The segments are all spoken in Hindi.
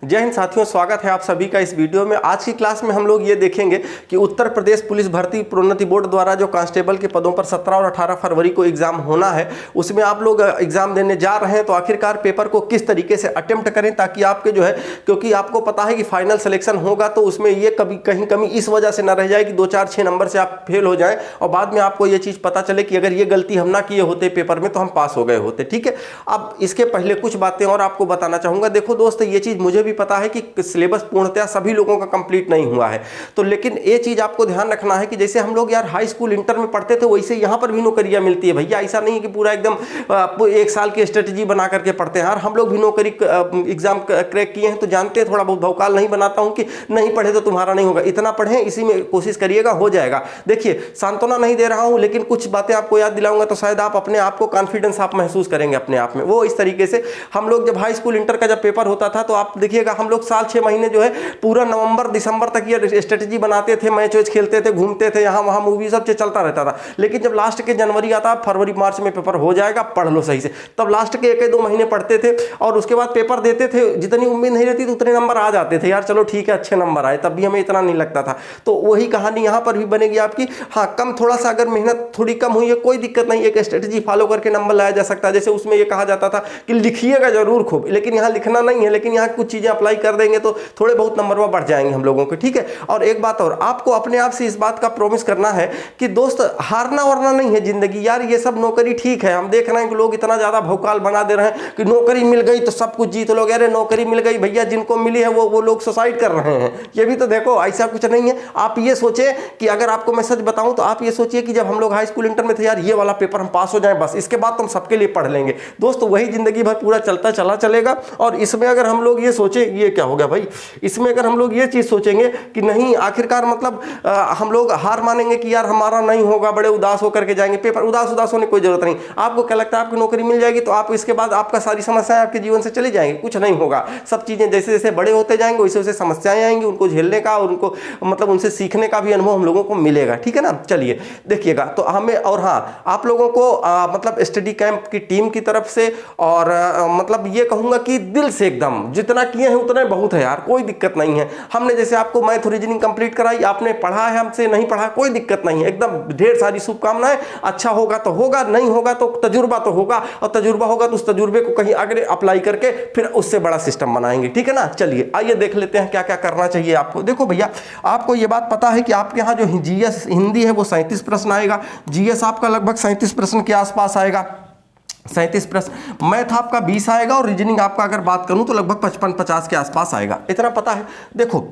जय हिंद साथियों, स्वागत है आप सभी का इस वीडियो में। आज की क्लास में हम लोग ये देखेंगे कि उत्तर प्रदेश पुलिस भर्ती प्रोन्नति बोर्ड द्वारा जो कांस्टेबल के पदों पर 17 और 18 फरवरी को एग्जाम होना है, उसमें आप लोग एग्जाम देने जा रहे हैं तो आखिरकार पेपर को किस तरीके से अटेम्प्ट करें ताकि आपके जो है, क्योंकि आपको पता है कि फाइनल सिलेक्शन होगा तो उसमें ये कभी कहीं कमी इस वजह से ना रह जाए कि 2, 4, 6 नंबर से आप फेल हो जाएं और बाद में आपको ये चीज़ पता चले कि अगर ये गलती हम ना किए होते पेपर में तो हम पास हो गए होते। ठीक है, अब इसके पहले कुछ बातें और आपको बताना चाहूँगा। देखो दोस्त, ये चीज़ मुझे भी पता है कि सिलेबस पूर्णतः सभी लोगों का कंप्लीट नहीं हुआ है, तो लेकिन ये चीज़ आपको ध्यान रखना है कि जैसे हम लोग यार हाई स्कूल इंटर में पढ़ते थे वैसे यहाँ पर भी नौकरियाँ मिलती है भैया। ऐसा नहीं है कि पूरा एकदम एक साल की स्ट्रेटजी बना करके पढ़ते हैं। यार हम लोग भी नौकरी एग्जाम क्रैक किए हैं तो जानते हैं, थोड़ा बहुत भौकाल नहीं बनाता हूँ कि नहीं पढ़े तो तुम्हारा नहीं होगा। इतना पढ़ें, इसी में कोशिश करिएगा, हो जाएगा। देखिए, सांत्वना नहीं दे रहा हूँ लेकिन कुछ बातें आपको याद दिलाऊंगा तो शायद आप अपने आप को कॉन्फिडेंस आप महसूस करेंगे अपने आप में। वो इस तरीके से हम लोग जब हाई स्कूल इंटर का जब पेपर होता था तो आप देखिएगा हम लोग साल 6 महीने जो है पूरा नवंबर दिसंबर तक ये स्ट्रेटजी बनाते थे, मैच वैच खेलते थे, घूमते थे, यहाँ वहाँ मूवी सब चलता रहता था। लेकिन जब लास्ट के जनवरी आता, फरवरी मार्च में पेपर हो जाएगा, पढ़ लो सही से, तब लास्ट के 1-2 महीने पढ़ते थे और उसके बाद पेपर देते थे। जितनी उम्मीद नहीं रहती तो उतने नंबर आ जाते थे, यार चलो ठीक है अच्छे नंबर आए, तब भी हमें इतना नहीं लगता था। तो वही कहानी यहाँ पर भी बनेगी आपकी। हाँ, कम थोड़ा सा अगर मेहनत थोड़ी कम हुई है कोई दिक्कत नहीं, एक स्ट्रेटजी फॉलो करके नंबर लाया जा सकता है। जैसे उसमें ये कहा जाता था कि लिखिएगा जरूर खूब, लेकिन यहाँ लिखना नहीं है, लेकिन यहाँ कुछ चीजें अप्लाई कर देंगे तो थोड़े बहुत नंबर में बढ़ जाएंगे हम लोगों के। ठीक है, और एक बात और, आपको अपने आप से इस बात का प्रॉमिस करना है कि दोस्त हारना वरना नहीं है जिंदगी। यार ये सब नौकरी ठीक है, हम देख रहे हैं कि लोग इतना ज्यादा भौकाल बना दे रहे हैं कि नौकरी मिल गई तो सब कुछ जीत लोगे। अरे नौकरी मिल गई भैया, जिनको मिली है वो लोग सुसाइड कर रहे हैं। ये भी तो देखो, ऐसा कुछ नहीं है। आप ये सोचे कि अगर आपको मैं सच बताऊं तो आप ये सोचिए कि जब हम लोग हाई स्कूल इंटर में थे, यार ये वाला पेपर हम पास हो जाए बस, इसके बाद तो हम सबके लिए पढ़ लेंगे। दोस्त वही जिंदगी भर पूरा चला चलेगा। और इसमें अगर हम लोग ये सोचे, ये क्या हो गया भाई, इसमें अगर हम लोग ये चीज सोचेंगे कि नहीं आखिरकार मतलब हम लोग हार मानेंगे कि यार हमारा नहीं होगा, बड़े उदास होकर के जाएंगे पेपर, उदास होने की कोई जरूरत नहीं। आपको क्या लगता है आपकी नौकरी मिल जाएगी तो आप इसके बाद आपका सारी समस्याएं आपके जीवन से चली जाएंगी? कुछ नहीं होगा। सब चीजें जैसे जैसे बड़े होते जाएंगे वैसे वैसे समस्याएं आएंगी, उनको झेलने का और उनको मतलब उनसे सीखने का भी अनुभव हम लोगों को मिलेगा। ठीक है ना, चलिए देखिएगा तो हमें, और हाँ आप लोगों को मतलब स्टडी कैंप की टीम की तरफ से और मतलब ये कहूंगा कि दिल से एकदम जितना किए हैं उतना बहुत है यार, कोई दिक्कत नहीं है। हमने जैसे आपको मैथ रीजनिंग कंप्लीट कराई, आपने पढ़ा है हमसे, नहीं पढ़ा कोई दिक्कत नहीं है, एकदम ढेर सारी शुभकामनाएं। अच्छा होगा तो होगा, नहीं होगा तो तजुर्बा तो होगा, और तजुर्बा होगा तो उस तजुर्बे को कहीं आगे अप्लाई करके फिर उससे बड़ा सिस्टम बनाएंगे। ठीक है ना, चलिए आइए देख लेते हैं क्या क्या करना चाहिए आपको। देखो भैया, आपको ये बात पता है कि आपके यहाँ जो जीएस हिंदी है वो 37 प्रश्न आएगा, जीएस आपका लगभग 37 प्रश्न के आसपास आएगा, 37 प्रश्न, मैथ आपका 20 आएगा और रीजनिंग आपका अगर बात करूं तो लगभग 55-50 के आसपास आएगा। इतना पता है। देखो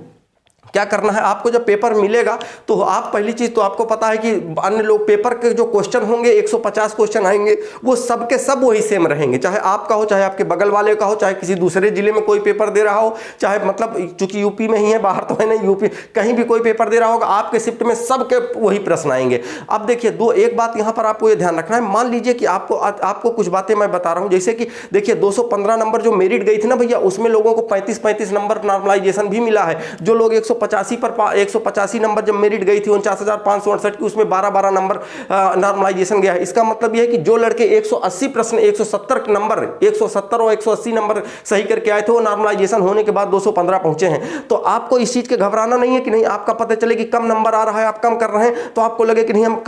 क्या करना है आपको, जब पेपर मिलेगा तो आप पहली चीज तो आपको पता है कि अन्य लोग पेपर के जो क्वेश्चन होंगे 150 क्वेश्चन आएंगे, वो सब के सब वही सेम रहेंगे, चाहे आपका हो, चाहे आपके बगल वाले का हो, चाहे किसी दूसरे जिले में कोई पेपर दे रहा हो, चाहे मतलब चूंकि यूपी में ही है, बाहर तो है नहीं, यूपी कहीं भी कोई पेपर दे रहा होगा, आपके शिफ्ट में सबके वही प्रश्न आएंगे। अब देखिए एक बात यहाँ पर आपको ये ध्यान रखना है, मान लीजिए कि आपको कुछ बातें मैं बता रहा हूँ, जैसे कि देखिए 215 नंबर जो मेरिट गई थी ना भैया, उसमें लोगों को 35-35 नंबर नॉर्मलाइजेशन भी मिला है। जो लोग 185 नंबर जब मेरिट गई थी 49,568 की, उसमें 12-12 नंबर नॉर्मलाइजेशन गया है। इसका मतलब यह है कि जो लड़के 180 प्रश्न 170 नंबर 170 और 180 नंबर सही करके आए थे, वो नॉर्मलाइजेशन होने के बाद 215 पहुंचे हैं। तो आपको इस चीज के घबराना नहीं है कि नहीं, आपका पता चले कि कम नंबर आ रहा है, आप कम कर रहे हैं तो आपको लगे कि नहीं हम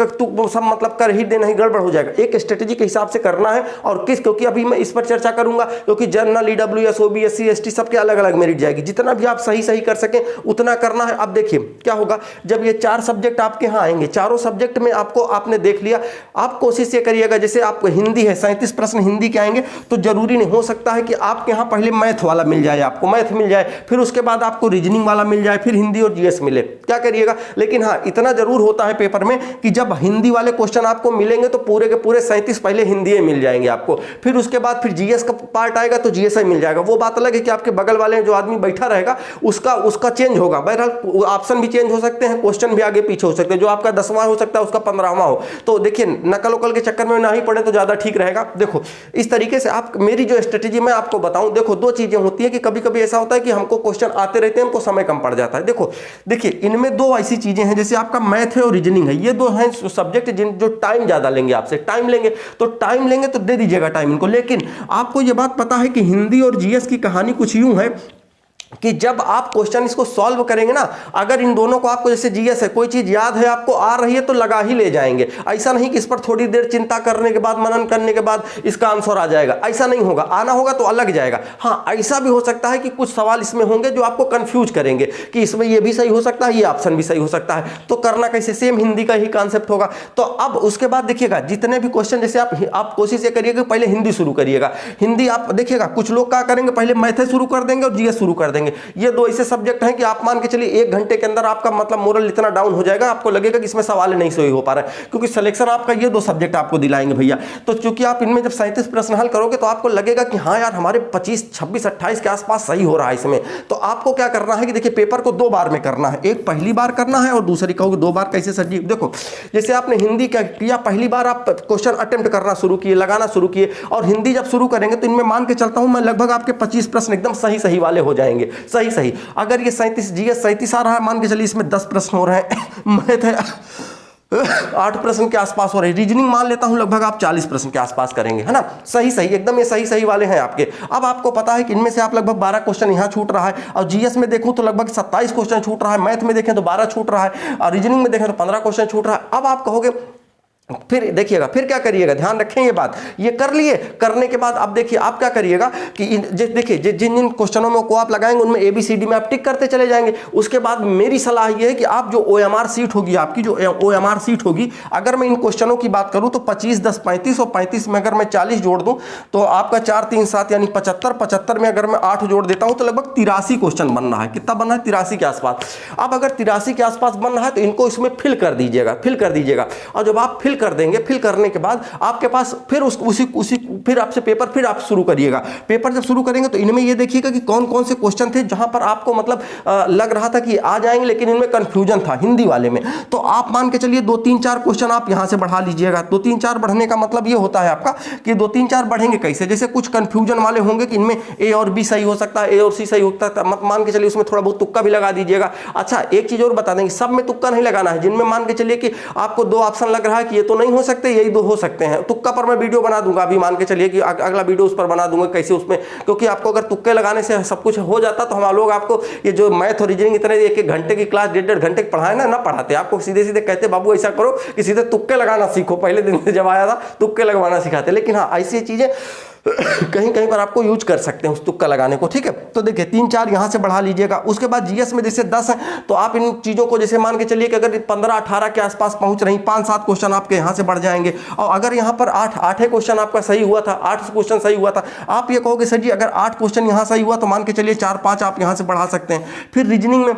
सब मतलब कर ही दे, नहीं गड़बड़ हो जाएगा। एक स्ट्रेटेजी के हिसाब से करना है। और क्योंकि अभी मैं इस पर चर्चा करूंगा, क्योंकि जनरल, ईडब्ल्यूएस, ओबी, एससी, एसटी सबके अलग अलग मेरिट जाएगी, जितना भी आप सही कर सकें उतना करना है। अब देखिए क्या होगा, जब ये 4 सब्जेक्ट आपके यहाँ आएंगे, चारों सब्जेक्ट में आपने देख लिया, आप कोशिश ये करिएगा, जैसे आपको हिंदी है 37 प्रश्न हिंदी के आएंगे, तो जरूरी नहीं हो सकता है कि आपके यहाँ पहले मैथ वाला मिल जाए, आपको मैथ मिल जाए, फिर उसके बाद आपको रीजनिंग वाला मिल जाए, फिर हिंदी और जीएस मिले, क्या करिएगा। लेकिन हाँ इतना जरूर होता है पेपर में कि जब हिंदी वाले क्वेश्चन आपको मिलेंगे तो पूरे के पूरे 37 पहले हिंदी मिल जाएंगे आपको, फिर उसके बाद फिर जीएस का पार्ट आएगा तो जीएस मिल जाएगा। वो बात अलग है कि आपके बगल वाले जो आदमी बैठा रहेगा उसका चेंज होगा, बहरहाल ऑप्शन भी चेंज हो सकते हैं, क्वेश्चन भी आगे पीछे हो सकते हैं, जो आपका 10वां हो सकता है उसका 15वां हो। तो देखिए नकल उकल के चक्कर में ना ही पड़े तो ज्यादा ठीक रहेगा। देखो इस तरीके से आप, मेरी जो स्ट्रेटेजी मैं आपको बताऊं, देखो 2 चीजें होती है कि कभी कभी ऐसा होता है कि हमको क्वेश्चन आते रहते हैं, हमको समय कम पड़ जाता है। देखिए इनमें 2 ऐसी चीजें हैं, जैसे आपका मैथ है और रीजनिंग है, ये 2 हैं सब्जेक्ट जो टाइम ज्यादा लेंगे, आपसे टाइम लेंगे तो दे दीजिएगा टाइम इनको। लेकिन आपको ये बात पता है कि हिंदी और जीएस की कहानी कुछ यूं है कि जब आप क्वेश्चन इसको सॉल्व करेंगे ना, अगर इन दोनों को आपको जैसे जीएस है कोई चीज याद है आपको आ रही है तो लगा ही ले जाएंगे। ऐसा नहीं कि इस पर थोड़ी देर चिंता करने के बाद मनन करने के बाद इसका आंसर आ जाएगा, ऐसा नहीं होगा। आना होगा तो अलग जाएगा। हाँ, ऐसा भी हो सकता है कि कुछ सवाल इसमें होंगे जो आपको कंफ्यूज करेंगे कि इसमें ये भी सही हो सकता है, ये ऑप्शन भी सही हो सकता है, तो करना कैसे, सेम हिंदी का ही कॉन्सेप्ट होगा। तो अब उसके बाद देखिएगा जितने भी क्वेश्चन, जैसे आप कोशिश ये करिएगा पहले हिंदी शुरू करिएगा। हिंदी आप देखिएगा कुछ लोग क्या करेंगे, पहले मैथ शुरू कर देंगे और जीएस शुरू कर देंगे। ये दो ऐसे सब्जेक्ट हैं कि आप मान के चलिए 1 घंटे के अंदर आपका मतलब मोरल इतना डाउन हो जाएगा, आपको लगेगा कि इसमें सवाल नहीं सही हो पा रहा है, क्योंकि सिलेक्शन आपका ये 2 सब्जेक्ट आपको दिलाएंगे भैया। तो चूंकि आप इनमें जब 37 प्रश्न हल करोगे तो आपको लगेगा कि हाँ यार हमारे 25, 26, 28 के आसपास सही हो रहा है इसमें। तो आपको क्या करना है कि देखिए पेपर को 2 बार में करना है, एक पहली बार करना है और दूसरी कहोगे 2 बार कैसे सर जी? देखो जैसे आपने हिंदी क्या किया, पहली बार आप क्वेश्चन अटेम्प्ट करना शुरू किए, लगाना शुरू किए, और हिंदी जब शुरू करेंगे तो इनमें मान के चलता हूं मैं लगभग आपके 25 प्रश्न एकदम सही वाले हो जाएंगे, सही। अगर ये 37 जीएस 37 आ रहा है, मान के चलिए इसमें 10 प्रश्न हो रहे हैं, मैथ है 8 प्रश्न के आसपास हो रहे हैं, रीजनिंग मान लेता हूं लगभग आप 40 प्रश्न के आसपास करेंगे, है ना? सही एकदम ये सही वाले हैं आपके। अब आपको पता है कि इनमें से आप लगभग 12 क्वेश्चन यहां छूट रहा है, और जीएस में देखूं तो लगभग 27 क्वेश्चन छूट रहा है, मैथ में देखें तो 12 छूट रहा है, और रीजनिंग में देखें तो 15 क्वेश्चन छूट रहा है। अब आप कहोगे फिर देखिएगा फिर क्या करिएगा, ध्यान रखें ये बात, ये कर लिए, करने के बाद अब देखिए आप क्या करिएगा कि देखिए जिन क्वेश्चनों में को आप लगाएंगे उनमें ABCD में आप टिक करते चले जाएंगे। उसके बाद मेरी सलाह ये है कि आप जो OMR सीट होगी आपकी, जो OMR सीट होगी, अगर मैं इन क्वेश्चनों की बात करूं तो 25, 10, 35 और 35 में अगर मैं 40 जोड़ दूं तो आपका 4, 3, 7 यानी 75 में अगर मैं 8 जोड़ देता हूं तो लगभग 83 क्वेश्चन बन रहा है। कितना बन रहा है? 83 के आसपास। अब अगर 83 के आसपास बन रहा है तो इनको इसमें फिल कर दीजिएगा, और जब आप फिल कर देंगे, फिल करने के बाद आपके पास फिर फिर आपसे पेपर फिर आप शुरू करिएगा। पेपर जब शुरू करेंगे तो इनमें ये देखिएगा कि कौन कौन से क्वेश्चन थे जहां पर आपको मतलब लग रहा था कि आ जाएंगे, लेकिन इनमें कंफ्यूजन था हिंदी वाले में। तो आप मान के चलिए 2, 3, 4 क्वेश्चन आप यहां से बढ़ा लीजिएगा। 2, 3, 4 बढ़ने का मतलब ये होता है आपका कि 2, 3, 4 बढ़ेंगे कैसे, जैसे कुछ कंफ्यूजन वाले होंगे कि इनमें A और B सही हो सकता है, A और C सही होता है, मान के चलिए उसमें थोड़ा बहुत तुक्का भी लगा दीजिएगा। अच्छा एक चीज और बता देंगे, सब में तुक्का नहीं लगाना है। जिनमें मान के चलिए कि आपको 2 ऑप्शन लग रहा है कि ये तो नहीं हो सकते, यही 2 हो सकते हैं, तुक्का पर मैं वीडियो बना दूंगा, अभी मान के चलिए कि अगला वीडियो उस पर बना दूंगा कैसे उसमें, क्योंकि आपको अगर तुक्के लगाने से सब कुछ हो जाता तो हम लोग आपको ये जो मैथ और रीजनिंग इतने 1-1 घंटे की क्लास 1.5 घंटे पढ़ाए ना पढ़ाते, आपको सीधे कहते बाबू ऐसा करो कि सीधे तुक्के लगाना सीखो। पहले दिन से जब आया था तुक्के लगवाना सिखाते, लेकिन हाँ ऐसी चीजें कहीं पर आपको यूज कर सकते हैं उस तुक्का लगाने को, ठीक है? तो देखिए 3, 4 यहां से बढ़ा लीजिएगा। उसके बाद जीएस में जैसे 10 है तो आप इन चीजों को जैसे मान के चलिए कि अगर 15, 18 के आसपास पहुंच रही, 5, 7 क्वेश्चन आपके यहां से बढ़ जाएंगे। और अगर यहां पर 8 क्वेश्चन आपका सही हुआ था, 8 क्वेश्चन सही हुआ था, आप ये कहोगे सर जी अगर 8 क्वेश्चन यहां सही हुआ तो मान के चलिए 4, 5 आप यहां से बढ़ा सकते हैं। फिर रीजनिंग में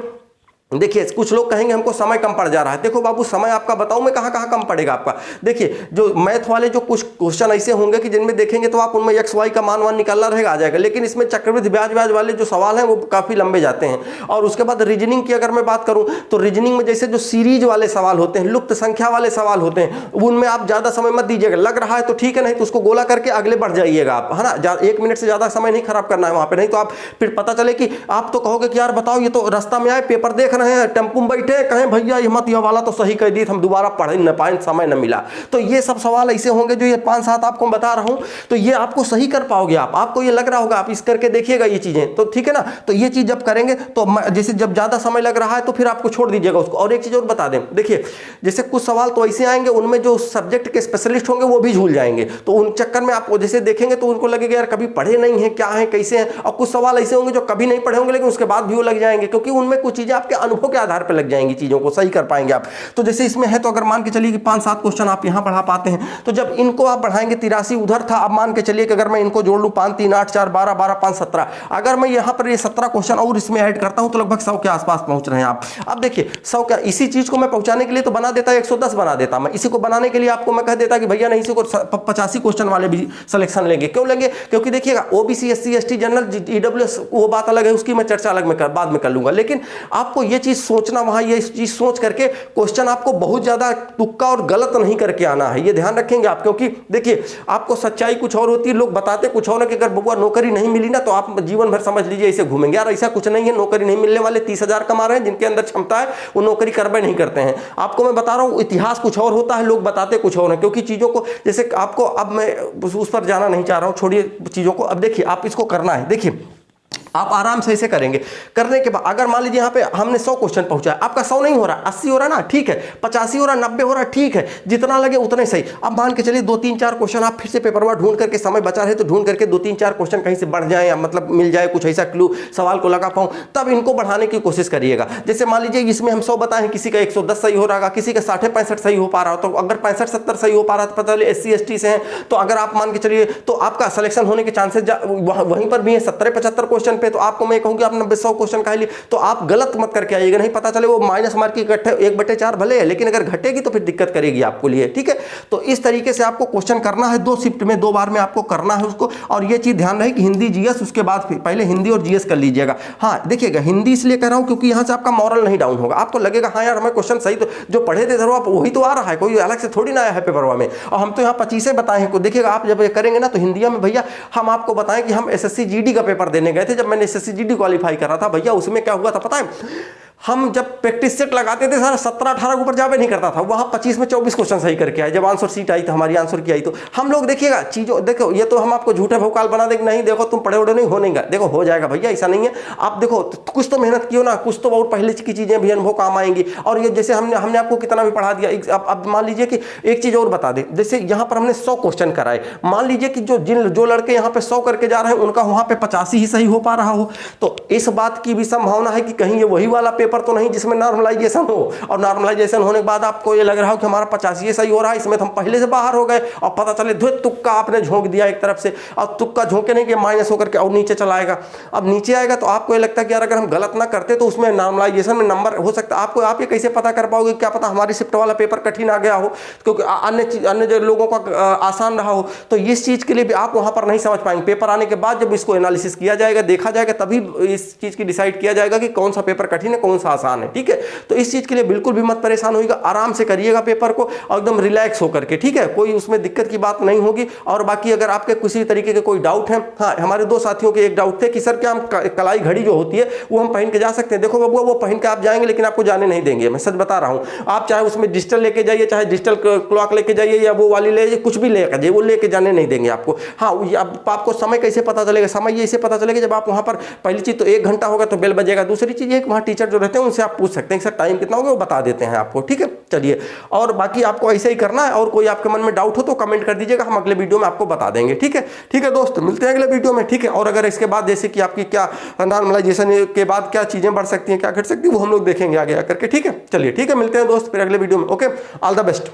देखिए कुछ लोग कहेंगे हमको समय कम पड़ जा रहा है। देखो बाबू समय आपका बताऊं मैं कहां कम पड़ेगा आपका। देखिए जो मैथ वाले जो कुछ क्वेश्चन ऐसे होंगे कि जिनमें देखेंगे तो आप उनमें एक्स वाई का मान निकालना रहेगा, आ जाएगा, लेकिन इसमें चक्रवृद्धि ब्याज वाले जो सवाल हैं वो काफी लंबे जाते हैं। और उसके बाद रीजनिंग की अगर मैं बात करूं तो रीजनिंग में जैसे जो सीरीज वाले सवाल होते हैं, लुप्त संख्या वाले सवाल होते हैं, उनमें आप ज्यादा समय मत दीजिएगा। लग रहा है तो ठीक है, नहीं तो उसको गोला करके अगले बढ़ जाइएगा आप, है ना? 1 मिनट से ज्यादा समय नहीं खराब करना है वहां पर, नहीं तो आप फिर पता चले कि आप तो कहोगे कि यार बताओ ये तो रास्ता में आए, पेपर देख रहे हैं, टेम्पो में बैठे कहें भैया हिम्मत यह वाला तो सही कह दी, हम दोबारा पढ़ न पाए, समय न मिला। तो ये सब सवाल ऐसे होंगे जो ये 5-7 आपको बता रहा हूं, तो ये आपको सही कर पाओगे आप। आपको ये लग रहा होगा, आप इस करके देखिएगा ये चीजें, तो ठीक है ना? तो ये चीज जब करेंगे तो जैसे जब ज्यादा समय लग रहा है तो फिर आपको छोड़ दीजिएगा उसको। और एक चीज और बता दें, देखिए जैसे कुछ सवाल तो ऐसे आएंगे उनमें जो सब्जेक्ट के स्पेशलिस्ट होंगे वो भी झूल जाएंगे, तो उन चक्कर में आप जैसे देखेंगे तो उनको लगेगा यार कभी पढ़े नहीं है, क्या है कैसे हैं। और कुछ सवाल ऐसे होंगे जो कभी नहीं पढ़े होंगे लेकिन उसके बाद भी वो लग जाएंगे, क्योंकि उनमें कुछ चीजें आपके अनुभव के आधार पर लग जाएंगी, चीजों को सही कर पाएंगे आप। तो जैसे इसमें है तो अगर मान के चलिए कि 5-7 क्वेश्चन आप यहां बढ़ा पाते हैं, तो जब इनको आप बढ़ाएंगे 83 उधर था, अब मान के चलिए कि अगर मैं इनको जोड़ लूं 5, 3, 8, 4, 12, 12, 5, 17, अगर मैं यहां पर ये 17 क्वेश्चन और इसमें ऐड करता हूं तो लगभग 100 के आसपास पहुंच रहे हैं आप। अब देखिए 100 क्या, इसी चीज को मैं पहुंचाने के लिए तो बना देता 110 बना देता मैं, इसी को बनाने के लिए आपको मैं कह देता कि भैया नहीं, इसी को 85 क्वेश्चन वाले भी सिलेक्शन लेंगे। क्यों लेंगे? क्योंकि देखिएगा OBC, SC, ST, general, EWS वो बात अलग है, उसकी मैं चर्चा अलग में बाद में कर लूंगा, लेकिन आपको ये चीज सोचना, वहां ये चीज सोच करके क्वेश्चन आपको बहुत ज्यादा तुक्का और गलत नहीं करके आना है, ये ध्यान रखेंगे आप। क्योंकि देखिए आपको सच्चाई कुछ और होती है, लोग बताते कुछ और है कि अगर बबुआ नौकरी नहीं मिली ना तो आप जीवन भर समझ लीजिए ऐसे घूमेंगे। यार ऐसा कुछ नहीं है, नौकरी नहीं मिलने वाले 30,000 कमा रहे हैं, जिनके अंदर क्षमता है वो नौकरी करबे नहीं करते हैं। आपको मैं बता रहा हूं इतिहास कुछ और होता है, लोग बताते कुछ और है, क्योंकि चीजों को जैसे आपको, अब मैं उस पर जाना नहीं चाह रहा हूं, छोड़िए चीजों को। अब देखिए आप इसको करना है, देखिए आप आराम से इसे करेंगे। करने के बाद अगर मान लीजिए यहाँ पे हमने 100 क्वेश्चन पहुंचा है, आपका 100 नहीं हो रहा, 80 हो रहा ना, ठीक है, 85 हो रहा, 90 हो रहा, ठीक है, जितना लगे उतना ही सही। अब मान के चलिए 2-3-4 क्वेश्चन आप फिर से पेपरवा ढूंढ करके, समय बचा रहे तो ढूंढ करके 2-3-4 क्वेश्चन कहीं से बढ़ जाए, या मतलब मिल जाए कुछ ऐसा क्लू सवाल को लगा पाऊं, तब इनको बढ़ाने की कोशिश करिएगा। जैसे मान लीजिए इसमें हम 100 बताएं, किसी का 110 सही हो रहा, किसी का 60-65 सही हो पा रहा हो, तो अगर 65-70 सही हो पा रहा, तो पता चले SC ST से हैं, तो अगर आप मान के चलिए तो आपका सिलेक्शन होने के चांसेस वहीं पर भी है 70-75 क्वेश्चन पे। तो आपको मैं कहूंगी आप 90-100 क्वेश्चन का लिए, तो आप गलत मत करके आइएगा, नहीं पता चले वो माइनस मार्क की इकट्ठे 1/4 भले है, लेकिन अगर घटेगी तो फिर दिक्कत करेगी आपको लिए, ठीक है। तो इस तरीके से आपको क्वेश्चन करना है, 2 शिफ्ट में 2 बार में आपको करना है उसको। और ये चीज ध्यान रहे कि हिंदी GS, उसके बाद फिर पहले हिंदी और GS कर लीजिएगा। हाँ देखिएगा, हिंदी इसलिए कर रहा हूं क्योंकि यहां से आपका मॉरल नहीं डाउन होगा, आपको लगेगा हाँ यार हमें क्वेश्चन सही, तो जो पढ़े थे आप वही तो आ रहा है, कोई अलग से थोड़ी ना आया है पेपरवा में, और हम तो यहाँ 25 बताए हैं। देखिएगा आप जब ये करेंगे ना, तो हिंदी में भैया हम आपको बताएं कि हम SSC GD का पेपर देने गए थे, जब मैंने SSC GD क्वालिफाई करा था भैया, उसमें क्या हुआ था पता है, हम जब प्रैक्टिस सेट लगाते थे सारा 17-18 के ऊपर जावे नहीं करता था, वहां 25 में 24 क्वेश्चन सही करके आए। जब आंसर शीट आई तो हमारी आंसर की आई, तो हम लोग देखिएगा चीजों, देखो ये तो हम आपको झूठे भौकाल बना देंगे, नहीं देखो तुम पढ़े उड़े नहीं, हो नहीं गए, देखो हो जाएगा भैया, ऐसा नहीं है। आप देखो कुछ तो मेहनत कियो ना, कुछ तो बहुत पहले की चीजें भी अनुभव काम आएंगी। और ये जैसे हमने आपको कितना भी पढ़ा दिया, अब मान लीजिए कि एक चीज और बता दें, जैसे यहाँ पर हमने 100 क्वेश्चन कराए, मान लीजिए कि जो लड़के यहाँ पे 100 करके जा रहे हैं उनका वहां पे 85 ही सही हो पा रहा हो, तो इस बात की भी संभावना है कि कहीं ये वही वाला पेपर तो नहीं जिसमें नॉर्मलाइजेशन हो, और नॉर्मलाइजेशन होने के बाद आपको ये लग रहा हो कि हमारा 85 सही हो रहा है, इसमें तो हम पहले से बाहर हो गए, और पता चले तुक्का आपने झोंक दिया एक तरफ से, और तुक्का झोंकने के माइनस होकर के और नीचे चला आएगा। अब नीचे आएगा तो आपको ये लगता है कि यार अगर हम गलत ना करते तो उसमें नॉर्मलाइजेशन में नंबर हो सकता है आपको, आप ये कैसे पता कर पाओगे, क्या पता हमारी शिफ्ट वाला पेपर कठिन आ गया हो, क्योंकि अन्य जो लोगों का आसान रहा हो, तो इस चीज के लिए भी आप वहां पर नहीं समझ पाएंगे। पेपर आने के बाद जब इसको एनालिसिस किया जाएगा, देखा जाएगा, तभी इस चीज की डिसाइड किया जाएगा कि कौन सा पेपर कठिन है, कौन सा आसान है, ठीक है। तो इस चीज के लिए बिल्कुल भी मत परेशान होइएगा, आराम से करिएगा पेपर को, और एकदम रिलैक्स होकर के, ठीक है, कोई उसमें दिक्कत की बात नहीं होगी। और बाकी अगर आपके किसी तरीके के कोई डाउट है, हाँ हमारे 2 साथियों के एक डाउट थे कि सर क्या हम कलाई घड़ी जो होती है वो हम पहन के जा सकते हैं। देखो बबुआ, वो पहन के आप जाएंगे लेकिन आपको जाने नहीं देंगे, मैं सच बता रहा हूं। आप चाहे उसमें डिजिटल लेके जाइए, चाहे डिजिटल क्लॉक लेके जाइए, या वो वाली ले, कुछ भी लेकर जाइए, वो लेके जाने नहीं देंगे आपको। हाँ आपको समय कैसे पता चलेगा, समय ऐसे पता चलेगा जब आप वहां पर, पहली चीज तो 1 घंटा होगा तो बेल बजेगा, दूसरी चीज है कि वहां टीचर जो रहते हैं उनसे आप पूछ सकते हैं सर टाइम कितना होगा, वो बता देते हैं आपको, ठीक है। चलिए, और बाकी आपको ऐसे ही करना है, और कोई आपके मन में डाउट हो तो कमेंट कर दीजिएगा, हम अगले वीडियो में आपको बता देंगे, ठीक है। ठीक है दोस्त, मिलते हैं अगले वीडियो में, ठीक है। और अगर इसके बाद जैसे कि आपकी क्या नॉर्मलाइजेशन के बाद क्या चीजें बढ़ सकती हैं, क्या घट सकती है, वो हम लोग देखेंगे आगे आकर के, ठीक है। चलिए ठीक है, मिलते हैं दोस्त फिर अगले वीडियो में, ओके, ऑल द बेस्ट।